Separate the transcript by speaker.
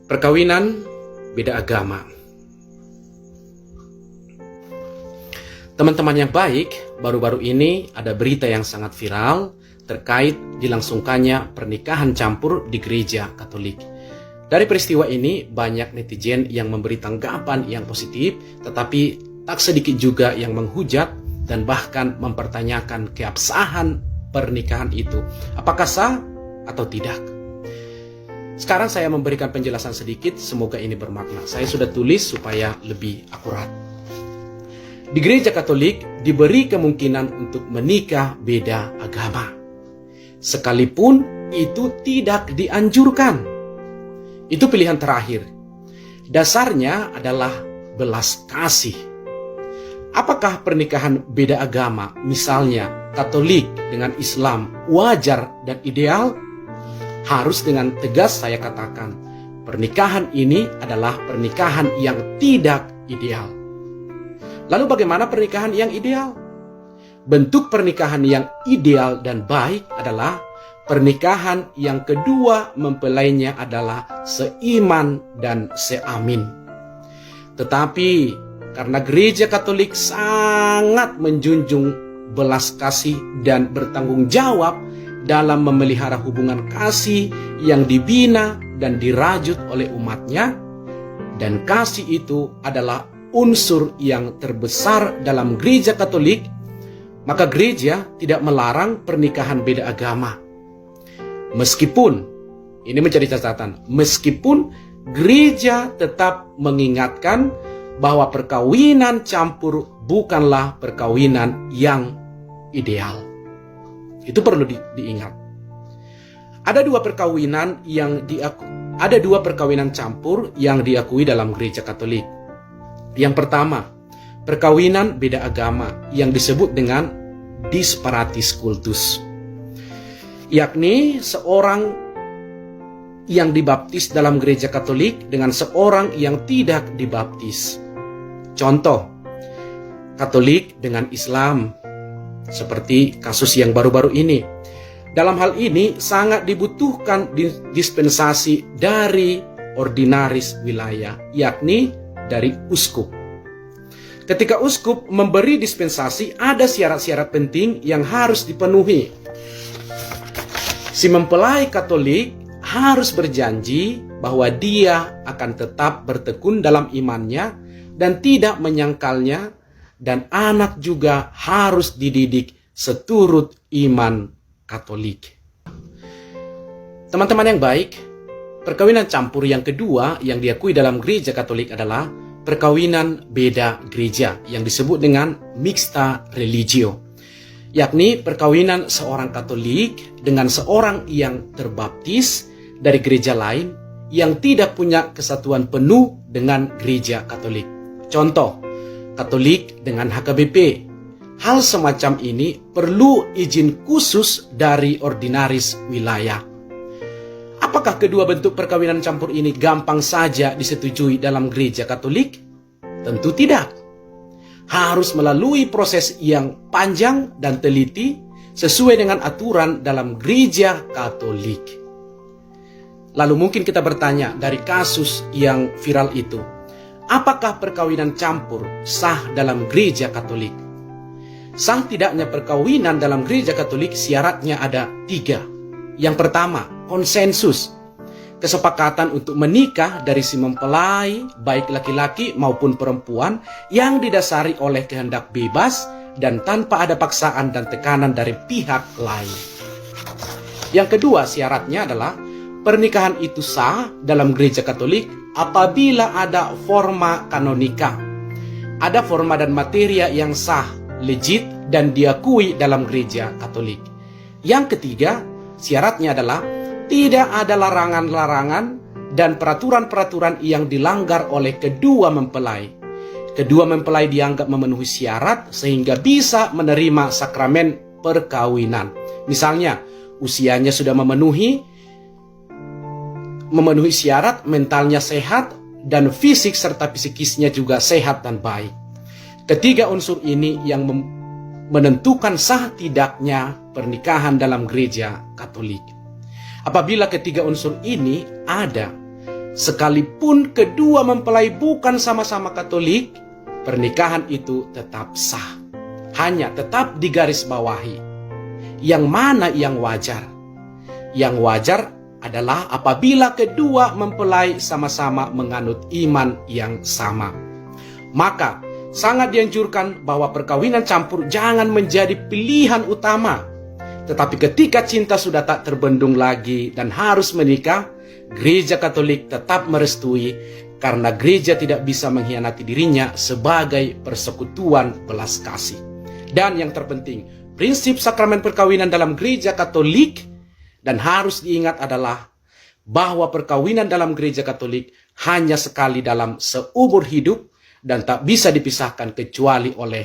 Speaker 1: Perkawinan beda agama. Teman-teman yang baik, baru-baru ini ada berita yang sangat viral terkait dilangsungkannya pernikahan campur di gereja Katolik. Dari peristiwa ini banyak netizen yang memberi tanggapan yang positif, tetapi tak sedikit juga yang menghujat dan bahkan mempertanyakan keabsahan pernikahan itu. Apakah sah atau tidak? Sekarang saya memberikan penjelasan sedikit, semoga ini bermakna. Saya sudah tulis supaya lebih akurat. Di gereja Katolik diberi kemungkinan untuk menikah beda agama, sekalipun itu tidak dianjurkan. Itu pilihan terakhir. Dasarnya adalah belas kasih. Apakah pernikahan beda agama, misalnya Katolik dengan Islam, wajar dan ideal? Harus dengan tegas saya katakan, pernikahan ini adalah pernikahan yang tidak ideal. Lalu bagaimana pernikahan yang ideal? Bentuk pernikahan yang ideal dan baik adalah pernikahan yang kedua mempelainya adalah seiman dan seamin. Tetapi karena gereja Katolik sangat menjunjung belas kasih dan bertanggung jawab dalam memelihara hubungan kasih yang dibina dan dirajut oleh umatnya, dan kasih itu adalah unsur yang terbesar dalam gereja Katolik, maka gereja tidak melarang pernikahan beda agama. Meskipun, ini menjadi catatan, meskipun gereja tetap mengingatkan bahwa perkawinan campur bukanlah perkawinan yang ideal. Itu perlu diingat. Ada dua perkawinan campur yang diakui dalam gereja Katolik. Yang pertama, perkawinan beda agama yang disebut dengan disparatis cultus, yakni seorang yang dibaptis dalam gereja Katolik dengan seorang yang tidak dibaptis. Contoh, Katolik dengan Islam, seperti kasus yang baru-baru ini. Dalam hal ini sangat dibutuhkan dispensasi dari ordinaris wilayah, yakni dari uskup. Ketika uskup memberi dispensasi, ada syarat-syarat penting yang harus dipenuhi. Si mempelai Katolik harus berjanji bahwa dia akan tetap bertekun dalam imannya dan tidak menyangkalnya, dan anak juga harus dididik seturut iman Katolik. Teman-teman yang baik, perkawinan campur yang kedua yang diakui dalam gereja Katolik adalah perkawinan beda gereja yang disebut dengan mixta religio, yakni perkawinan seorang Katolik dengan seorang yang terbaptis dari gereja lain yang tidak punya kesatuan penuh dengan gereja Katolik. Contoh, Katolik dengan HKBP. Hal semacam ini perlu izin khusus dari ordinaris wilayah. Apakah kedua bentuk perkawinan campur ini gampang saja disetujui dalam gereja Katolik? Tentu tidak. Harus melalui proses yang panjang dan teliti sesuai dengan aturan dalam gereja Katolik. Lalu mungkin kita bertanya dari kasus yang viral itu, apakah perkawinan campur sah dalam gereja Katolik? Sah tidaknya perkawinan dalam gereja Katolik syaratnya ada 3. Yang pertama, konsensus. Kesepakatan untuk menikah dari si mempelai, baik laki-laki maupun perempuan, yang didasari oleh kehendak bebas dan tanpa ada paksaan dan tekanan dari pihak lain. Yang kedua, syaratnya adalah pernikahan itu sah dalam gereja Katolik apabila ada forma kanonika. Ada forma dan materia yang sah, legit, dan diakui dalam gereja Katolik. Yang ketiga, syaratnya adalah tidak ada larangan-larangan dan peraturan-peraturan yang dilanggar oleh kedua mempelai. Kedua mempelai dianggap memenuhi syarat sehingga bisa menerima sakramen perkawinan. Misalnya, usianya sudah memenuhi syarat, mentalnya sehat, dan fisik serta psikisnya juga sehat dan baik. Ketiga unsur ini yang menentukan sah tidaknya pernikahan dalam gereja Katolik. Apabila ketiga unsur ini ada, sekalipun kedua mempelai bukan sama-sama Katolik, pernikahan itu tetap sah. Hanya tetap digarisbawahi. Yang mana yang wajar? Yang wajar adalah apabila kedua mempelai sama-sama menganut iman yang sama. Maka sangat dianjurkan bahwa perkawinan campur jangan menjadi pilihan utama. Tetapi ketika cinta sudah tak terbendung lagi dan harus menikah, Gereja Katolik tetap merestui karena gereja tidak bisa mengkhianati dirinya sebagai persekutuan belas kasih. Dan yang terpenting, prinsip sakramen perkawinan dalam Gereja Katolik dan harus diingat adalah bahwa perkawinan dalam Gereja Katolik hanya sekali dalam seumur hidup dan tak bisa dipisahkan kecuali oleh